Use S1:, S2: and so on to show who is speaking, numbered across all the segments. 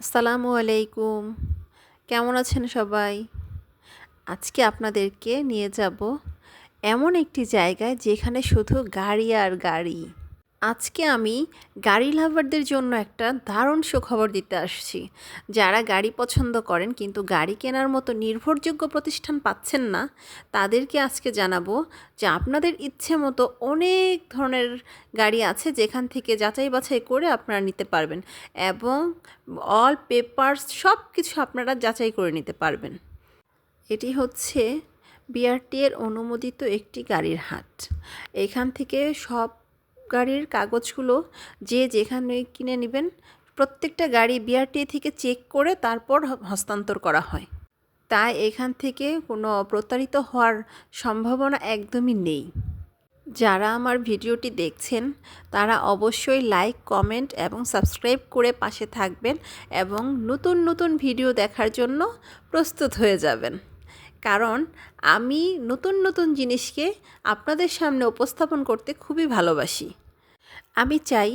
S1: আসসালামু আলাইকুম। কেমন আছেন সবাই? আজকে আপনাদেরকে নিয়ে যাব এমন একটি জায়গায় যেখানে শুধু গাড়ি আর গাড়ি। আজকে আমি গাড়ি লাভারদের জন্য একটা দারুণ সুখবর দিতে আসছি। যারা গাড়ি পছন্দ করেন কিন্তু গাড়ি কেনার মতো নির্ভরযোগ্য প্রতিষ্ঠান পাচ্ছেন না, তাদেরকে আজকে জানাবো যে আপনাদের ইচ্ছে মতো অনেক ধরনের গাড়ি আছে যেখান থেকে যাচাই বাছাই করে আপনারা নিতে পারবেন এবং অল পেপারস সব কিছু আপনারা যাচাই করে নিতে পারবেন। এটি হচ্ছে বিআরটি এর অনুমোদিত একটি গাড়ির হাট। এখান থেকে সব গাড়ির কাগজগুলো যে যেখানে কিনে নেবেন, প্রত্যেকটা গাড়ি বিআরটি থেকে চেক করে তারপর হস্তান্তর করা হয়। তাই এখান থেকে কোনো প্রতারিত হওয়ার সম্ভাবনা একদমই নেই। যারা আমার ভিডিওটি দেখছেন তারা অবশ্যই লাইক, কমেন্ট এবং সাবস্ক্রাইব করে পাশে থাকবেন এবং নতুন নতুন ভিডিও দেখার জন্য প্রস্তুত হয়ে যাবেন। কারণ আমি নতুন নতুন জিনিসকে আপনাদের সামনে উপস্থাপন করতে খুবই ভালোবাসি। আমি চাই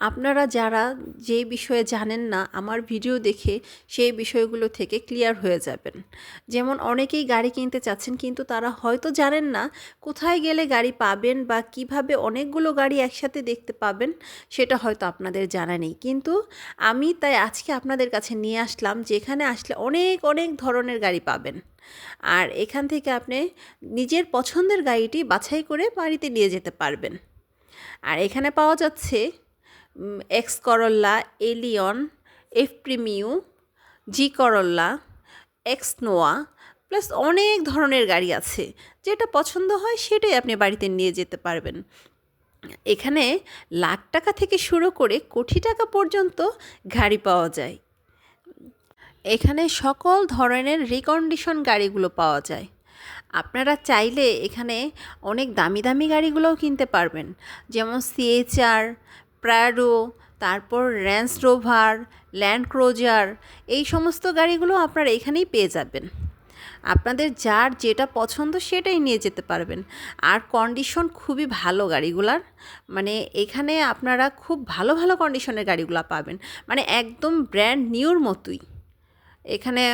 S1: আপনারা যারা যে বিষয়ে জানেন না আমার ভিডিও দেখে সেই বিষয়গুলো থেকে ক্লিয়ার হয়ে যাবেন। যেমন অনেকেই গাড়ি কিনতে চাচ্ছেন কিন্তু তারা হয়তো জানেন না কোথায় গেলে গাড়ি পাবেন বা কিভাবে অনেকগুলো গাড়ি একসাথে দেখতে পাবেন, সেটা হয়তো আপনাদের জানা নেই। কিন্তু আমি তাই আজকে আপনাদের কাছে নিয়ে আসলাম যেখানে আসলে অনেক অনেক ধরনের গাড়ি পাবেন। আর এখান থেকে আপনি নিজের পছন্দের গাড়িটি বাছাই করে বাড়িতে নিয়ে যেতে পারবেন। আর এখানে পাওয়া যাচ্ছে এক্স করল্লা, এলিয়ন, এফ প্রিমিউ, জি করল্লা, এক্স নোয়া প্লাস অনেক ধরনের গাড়ি আছে। যেটা পছন্দ হয় সেটাই আপনি বাড়িতে নিয়ে যেতে পারবেন। এখানে লাখ টাকা থেকে শুরু করে কোটি টাকা পর্যন্ত গাড়ি পাওয়া যায়। এখানে সকল ধরনের রিকন্ডিশন গাড়িগুলো পাওয়া যায়। আপনারা চাইলে এখানে অনেক দামি দামি গাড়িগুলোও কিনতে পারবেন, যেমন সিএচআর, প্রাডো, তারপর রেঞ্জ রোভার, ল্যান্ড ক্রুজার, এই সমস্ত গাড়িগুলো আপনারা এখানেই পেয়ে যাবেন। আপনাদের যার যেটা পছন্দ সেটাই নিয়ে যেতে পারবেন। আর কন্ডিশন খুবই ভালো গাড়িগুলার, মানে এখানে আপনারা খুব ভালো ভালো কন্ডিশনের গাড়িগুলো পাবেন, মানে একদম ব্র্যান্ড নিউর মতোই। এখানে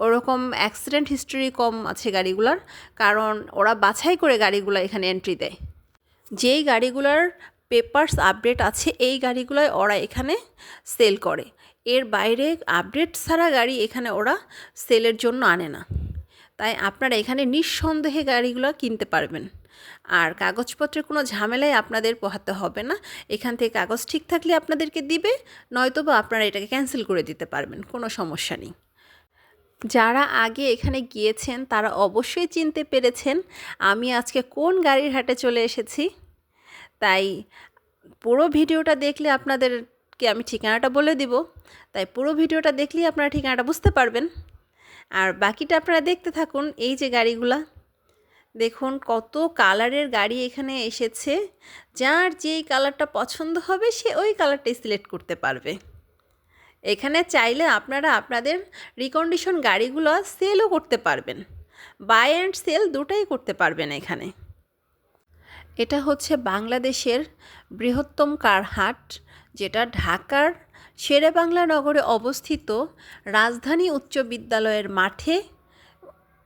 S1: ওরকম অ্যাক্সিডেন্ট হিস্টরি কম আছে গাড়িগুলার, কারণ ওরা বাছাই করে গাড়িগুলো এখানে এন্ট্রি দেয়। যেই গাড়িগুলার পেপারস আপডেট আছে এই গাড়িগুলোই ওরা এখানে সেল করে। এর বাইরে আপডেট ছাড়া গাড়ি এখানে ওরা সেলের জন্য আনে না। তাই আপনারা এখানে নিঃসন্দেহে গাড়িগুলো কিনতে পারবেন। আর কাগজপত্রের কোনো ঝামেলাই আপনাদের পোহাতে হবে না। এখান থেকে কাগজ ঠিক থাকলে আপনাদেরকে দিবে, নয়তোবা আপনারা এটাকে ক্যান্সেল করে দিতে পারবেন, কোনো সমস্যা নেই। যারা আগে এখানে গিয়েছেন তারা অবশ্যই চিনতে পেরেছেন আমি আজকে কোন গাড়ির হাটে চলে এসেছি। তাই পুরো ভিডিওটা দেখলে আপনাদেরকে আমি ঠিকানাটা বলে দিব, তাই পুরো ভিডিওটা দেখলেই আপনারা ঠিকানাটা বুঝতে পারবেন। আর বাকিটা আপনারা দেখতে থাকুন। এই যে গাড়িগুলা দেখুন, কত কালারের গাড়ি এখানে এসেছে। যার যেই কালারটা পছন্দ হবে সে ওই কালারটাই সিলেক্ট করতে পারবে। এখানে চাইলে আপনারা আপনাদের রিকন্ডিশন গাড়িগুলো সেলও করতে পারবেন, বাই অ্যান্ড সেল দুটাই করতে পারবেন এখানে। এটা হচ্ছে বাংলাদেশের বৃহত্তম কার হাট, যেটা ঢাকার শেরেবাংলা নগরে অবস্থিত রাজধানী উচ্চ বিদ্যালয়ের মাঠে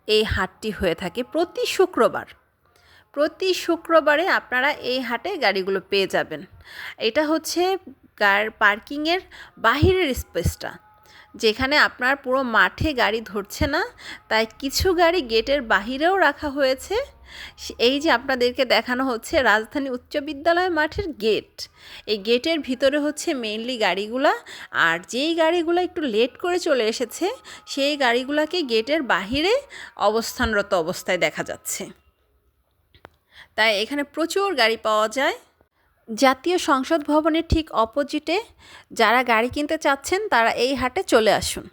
S1: এই হাটটি হয়ে থাকে প্রতি শুক্রবার। প্রতি শুক্রবারে আপনারা এই হাটে গাড়িগুলো পেয়ে যাবেন। এটা হচ্ছে পার্কিংয়ের বাহিরের স্পেসটা, যেখানে আপনার পুরো মাঠে গাড়ি ধরছে না, তাই কিছু গাড়ি গেটের বাহিরেও রাখা হয়েছে। এই যে আপনাদেরকে দেখানো হচ্ছে রাজধানী উচ্চ বিদ্যালয় মাঠের গেট। এই গেটের ভিতরে হচ্ছে মেইনলি গাড়িগুলা, আর যেই গাড়িগুলো একটু লেট করে চলে এসেছে সেই গাড়িগুলোকে গেটের বাহিরে অবস্থানরত অবস্থায় দেখা যাচ্ছে। তাই এখানে প্রচুর গাড়ি পাওয়া যায়। জাতীয় সংসদ ভবনের ঠিক অপোজিটে যারা গাড়ি কিনতে চাচ্ছেন তারা এই হাটে চলে আসুন।